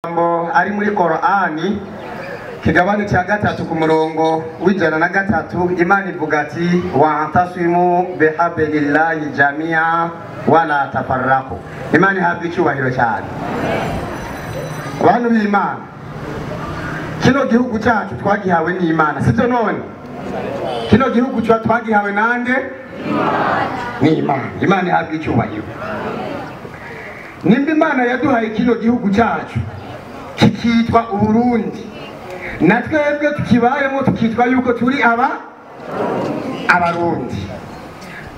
ari muri Qur'ani kigabane cya gatatu ku murongo w'ijana na gatatu Imana ivuga ati wa'tasimu bihablillahi jami'a wala tafarraqu. Imana ihabwa icyubahiro cyane. Abantu b'Imana, kino gihugu cyacu twagihawe n'Imana, sibyo none? Kino gihugu cyacu twagihawe nande? N'Imana. Imana ihabwa icyubahiro. Nimba Imana yaduhaye kino gihugu cyacu kikitwa Uburundi, natwebwe tukibayemo tukitwa yuko turi abarundi,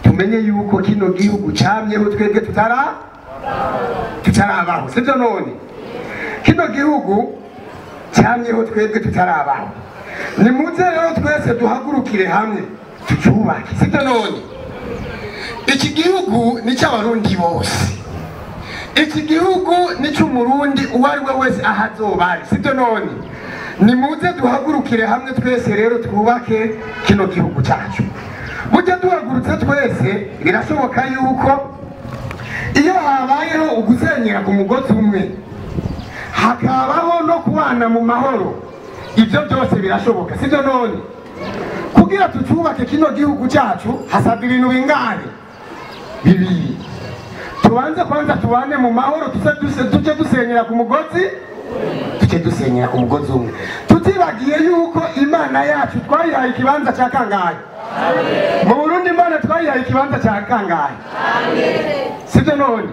tumenye yuko kino gihugu cyamyeho twebwe tutarabaho, sibyo none? Kino gihugu cyamyeho twebwe tutarabaho. Nimuze rero twese duhagurukire hamwe tucyubake, sibyo none? Iki gihugu ni cy'abarundi bose, iki gihugu ni cy'umurundi uwo ari we wese ahazobari, sibyo none? Nimuze duhagurukire hamwe twese rero twubake kino gihugu cyacu. Burya duhagurutse twese birashoboka yuko iyo habayeho ugusenyera ku mugozi umwe hakabaho no kubana mu mahoro, ibyo byose birashoboka, sibyo none? Kugira tucyubake kino gihugu cyacu hasabwa ibintu bingahe? Bibiri. Tubanze kwanza tubane mu mahoro, tuce dusenyera ku mugozi, umwe. Tutibagiye yuko Imana yacu twayihaye ikibanza cya kangahe? Mu Burundi Imana twayihaye ikibanza cya kangahe? Sibyo none?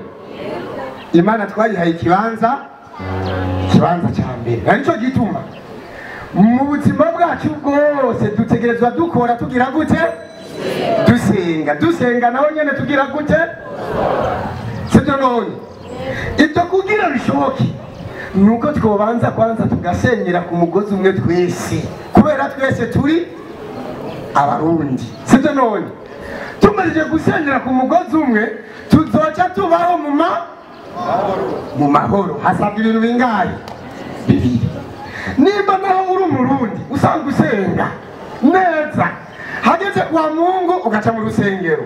Imana twayihaye ikibanza cya mbere. Aricyo gituma mu buzima bwacu bwose dutegerezwa dukora tugira gute? Dusenga naho nyene tugira gute? Sibyo none? Ibyo kugira bishoboke nuko twobanza kwanza tugasenyera ku mugozi umwe twese, kubera twese turi abarundi, sibyo none? Tumaze gusenyera ku mugozi umwe tuzoca tubaho mu mahoro. Hasabwa ibintu bingahe? Bibiri. Nimba naho uri umurundi usanga usenga neza, hageze kwa Mungu ugaca mu rusengero,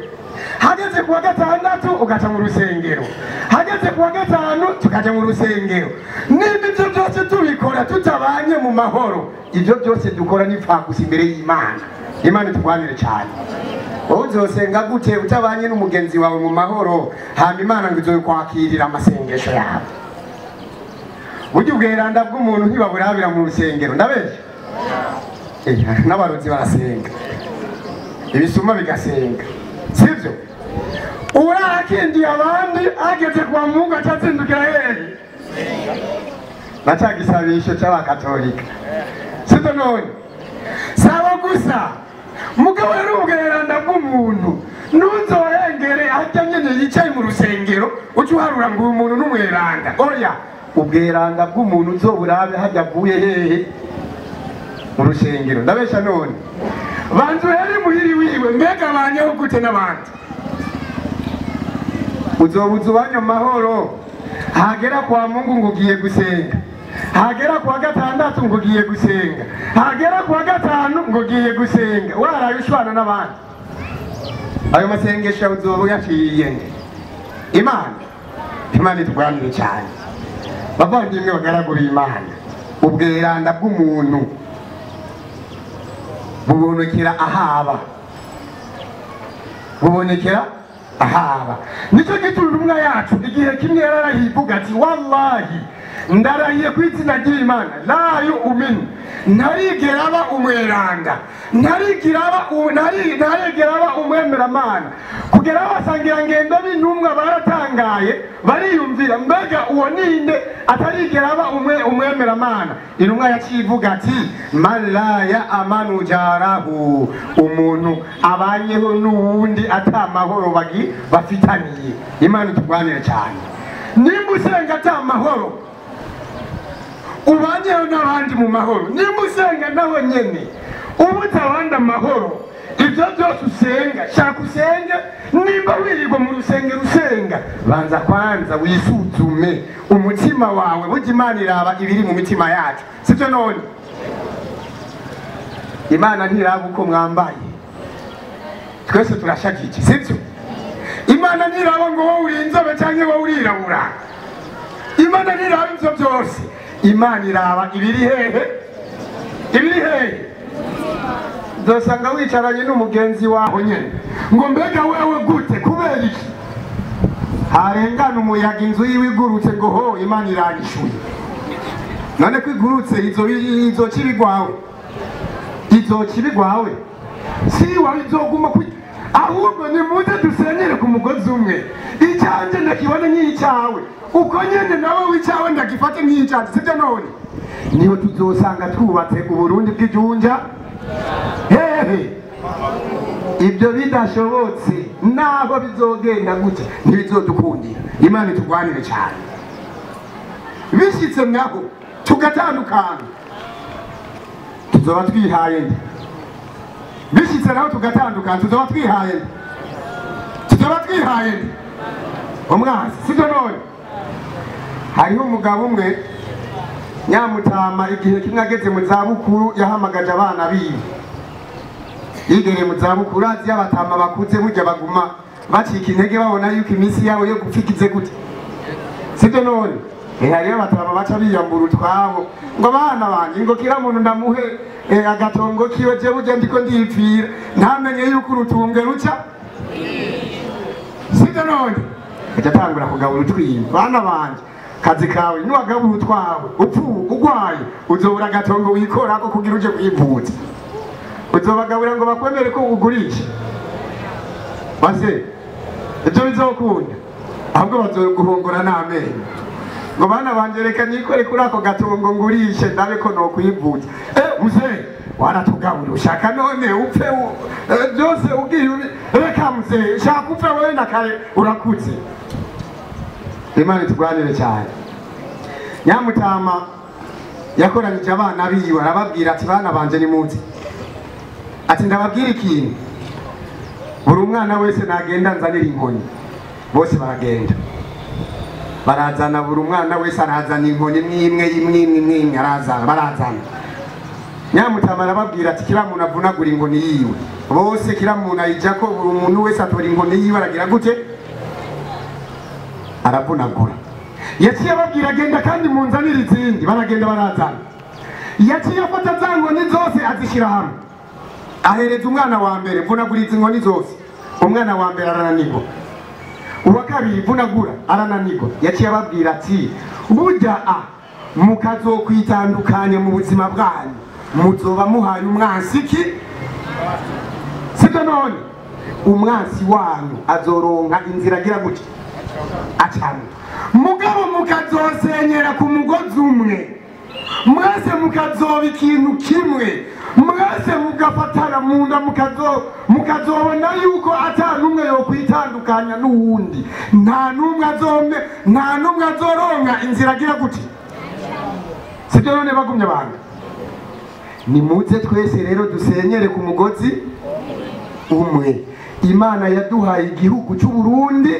hageze kuwa gatandatu ugaca mu rusengero, hageze kuwa gatanu tukaja mu rusengero. Nimba ibyo byose tubikora tutabanye mu mahoro, ibyo byose dukora n'ipfagusa imbere y'Imana. Imana itugwanire cyane. Wowe uzosenga gute utabanye n'umugenzi wawe mu mahoro, hama Imana ngo izokwakirira amasengesho yawe? Burya ubweranda bw'umuntu ntibaburabira mu rusengero, ndabeshya? N'abarozi barasenga, ibisuma bigasenga, sibyo? Urakindiye abandi ageze kwa Mungu atazindukira hehe? Nacagisabisho cy'abakatolika, sibyo none? Saba gusa mugabo rero ubweranda bw'umuntu ntuzohengere ajya nyene yicaye mu rusengero uca uharura ngo uyu muntu n'umweranda. Oya, ubweranda bw'umuntu uzoburabe hajya avuye hehe? Mu rusengero. Ndabesha none? Bantu heri muhiri wiwe mbega banyeho gute n'abandi? Uzobuza ubanye amahoro, hagera kwa Mungu ngo ugiye gusenga, hagera kuwa gatandatu ngo ugiye gusenga, hagera kuwa gatanu ngo ugiye gusenga, warabishwana n'abandi. Ayo masengesho uzoba yaciye Imana itugwanire cyane. Bavandimwe bagaragura Imana, ubweranda bw'umuntu bubonekera ahaba. Nicyo gituma intumwa yacu igihe kimwe yararahivuga ati wallahi ndarahiye ku izina ry'Imana la yu'minu, ntarigera aba umweranda, ntarigera aba umwemeramana. Kugera basangira ngendo b'intumwa baratangaye, bariyumvira mbega uwo ninde atarigera aba umwemeramana. Intumwa yacivuga ati man la ya'manu jarahu, umuntu abanyeho n'uwundi atamahoro bafitaniye. Imana itugwanire cyane. Nimba usenga atamahoro, ubanyeho n'abandi mu mahoro, nimba usenga nawe nyene ubuta abandi amahoro, ibyo byose usenga shaka usenge. Nimba wirirwa mu rusengero usenga, banza kwanza wisuzume umutima wawe. Burya Imana iraba ibiri mu mitima yacu, sibyo none? Imana ntiraba uko mwambaye, twese turashakiki, sibyo? Imana ntiraba ngo wowe uri inzobe cyangwa wowe urirabura. Imana ntiraba ibyo byose. imana iraba ibiri hehe, ibiri hehe. Dosanga wicaranye n'umugenzi wawe nyene ngo mbega wewe gute kubera iki harengana umuyaga inzu yiwe igurutse ngo ho imana iranishuye. None ko igurutse izoca ibigwawe, izoca ibigwawe si wawe izoguma ahubwo nimuze dusenyere ku mugozi umwe. Icanje ndakibone nk'icyawe uko nyene nawe w'icyawe ndagifate nk'icanje, sibyo? None niho tuzosanga twubatse uburundi bw'ijunja hehe. Ibyo bidashobotse naho bizogenda gute ntibizodukundira. Imana itugwanire cyane. Bishitse naho tugatandukana tuzoba twihaye nde? Bishitse naho tugatandukana tuzoba twihaye nde? Tuzoba twihaye nde? Umwanzi, sibyo? None hariho umugabo umwe Nyamutama igihe kimwe ageze mu zabukuru yahamagaje abana biwe. Yigere mu zabukuru azi abatama bakuze burya baguma bacika intege babona yuko iminsi yabo yo gupfikize gute, sibyo? None hariyo abatama baca biyambura utwabo ngo abana banje ngo kira muntu ndamuhe agatongo kiwe je burya ndiko ndipfira ntamenye yuko urutunge ruca, sibyo? None agatangura kugabura utwiwe. Bana banje kazi kawe niwagabura utwawe upfu ugwaye uzobura agatongo wikorako kugira uje kwivuza. Uzobagabura ngo bakwemere ko ugurisha base ibyo bizokunda, ahubwo bazoguhongora n'amenyo ngo bana banje reka nikore kuri ako gatongo ngurishe ndabe ko no kwivuza. Muze waratugabura ushaka none upfe byose ugiye reka muze shaka upfe wewe na kare urakutse. Imana itugwanire cyane. Nyamutama yakoranije abana biwe arababwira ati bana banje nimuze, ati ndababwira ikintu, buri umwana wese nagenda nzanira inkoni. Bose baragenda barazana, buri umwana wese arazana inkoni imwe barazana. Nyamutama arababwira ati kira muntu avunagura inkoni yiwe. Bose kira muntu ayijako, buri umuntu wese atora inkoni yiwe aragira gute, aravunagura. Yaciye ababwira agenda kandi munzanira izindi, baragenda barazana. Yaciye afata za nkoni zose azishyira hamwe ahereza umwana wa mbere vunagura izi nkoni zose. Umwana wa mbere arananirwa, uwa kabiri vunagura arananirwa. Yaciye ababwira ati burya mukazokwitandukanya mu buzima bwanyu muzoba muhaye umwansi iki, sibyo? None umwansi wanyu azoronka inzira agira gute, acana. Mugabo mukazosenyera ku mugozi umwe, mwese mukazoba ikintu kimwe, mwese mugafatana mu nda, mukazobona yuko ata numwe yo kwitandukanya n'uwundi, nta numwe azoronka inzira agira gute, sibyo? None bagumye abantu nimuze twese rero dusenyere ku mugozi umwe. Imana yaduhaye igihugu cy'u Burundi,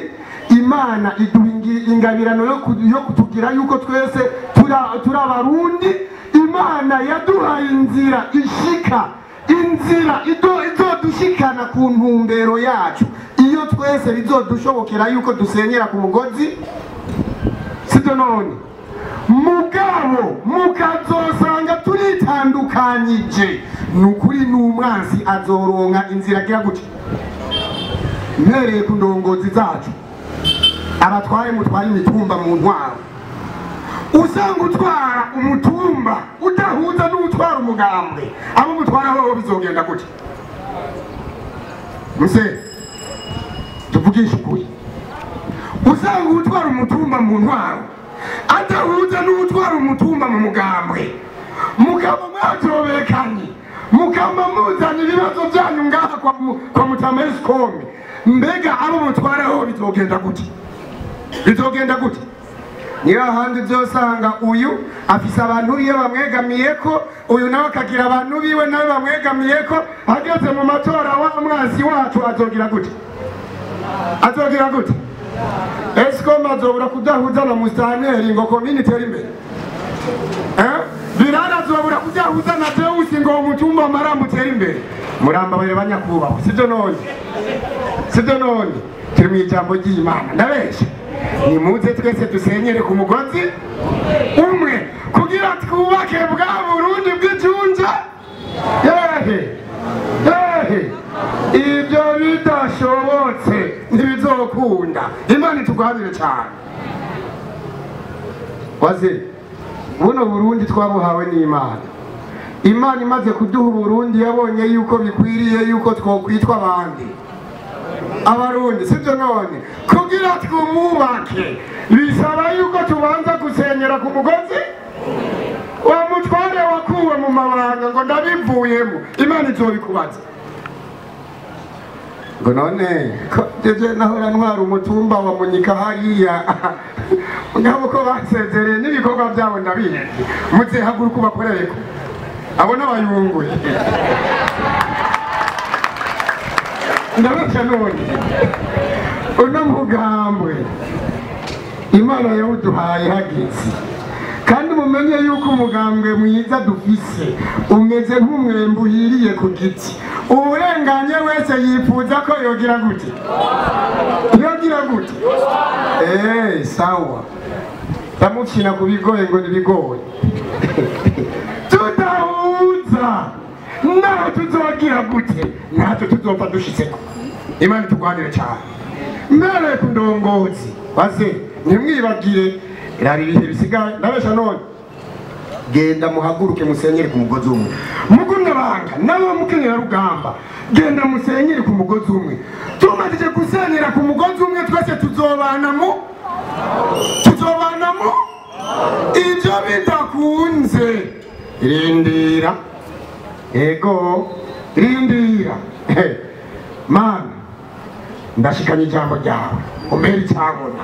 Imana iduha ingabirano yo kutugira yuko twese turi abarundi. Imana yaduhaye inzira ishika, inzira izodushikana ku ntumbero yacu iyo twese bizodushobokera yuko dusenyera ku mugozi, sibyo? None mugabo mukazosanga turitandukanyije, nukuri n'umwansi azoronka inzira agira gute. Mpereye ku ndongozi zacu, abatware mutwara imitumba mu ntwaro, usanga utwara umutumba udahuza n'utwara umugambwe, abo mutwara aho bizogenda gute? Muse tuvugisha ukuri, usanga utwara umutumba mu ntwaro adahuza n'utwara umutumba mu mugambwe, mukaba mwatobekanye, mukaba muzana ibibazo byanyu ngaha kwa Mutamesikome. Mbega abo mutwara aho bizogenda gute? Bizogenda gute? Niyo handi uzosanga uyu afise abantu biwe bamwegamiyeko, uyu nawe akagira abantu biwe nawe bamwegamiyeko. Ageze mu matora wa mwansi wacu azogira gute? Azogira gute? Escom azobura kudahuza na Mustaneri ngo komini tere imbere. Birara azobura kudahuza na Deus ngo umutumba Marambo tere imbere. Muramba bare banyakubaho, sibyo? None sibyo? None turi mu ijambo ry'Imana ndabeshe. Nimuze twese dusenyere ku mugozi umwe kugira twubake bwa Burundi bw'ijunja. Ibyo bidashobotse ntibizokunda. Imana itugwanire cyane. Waze buno Burundi twabuhawe n'Imana. Imana imaze kuduha Burundi yabonye yuko bikwiriye yuko twokwitwa abandi abarundi, sibyo? None kugira twumubake bisaba yuko tubanza gusenyera ku mugozi wa mutware wakuwe mu mabanga ngo ndabivuyemo. Imana izobikubaza ngo none jeje nahora ntwara umutumba wa Munyika hariya ngabo ko basezereye n'ibikorwa byabo ndabiheze, muze haguruka bakorereko abo n'abayunguye. Ndabaca none uno mugambwe Imana yawuduhaye hageze, kandi mumenye yuko umugambwe mwiza dufise umeze nk'umwembe uhiriye ku giti. Uburenganye wese yifuza ko yogira gute? Yogira gute? Sawa ndamukina ku bigoye ngo nibigoye. Tudahuza naho tuzogira gute? Ntacyo tuzopfa dushitseko. Imana itugwanire cyane. Mbere ku ndongozi baze ntimwibagire irari ibihe bisigaye. Ndabesha none genda muhaguruke musenyere ku mugozi umwe. Mugumye banga nabo mukenyera rugamba, genda musenyere ku mugozi umwe. Tumaze gusenyera ku mugozi umwe twese tuzobanamo ibyo bidakunze rindira. Ego rindira. Mana ndashikanye ijambo ryawe umpera icyabona.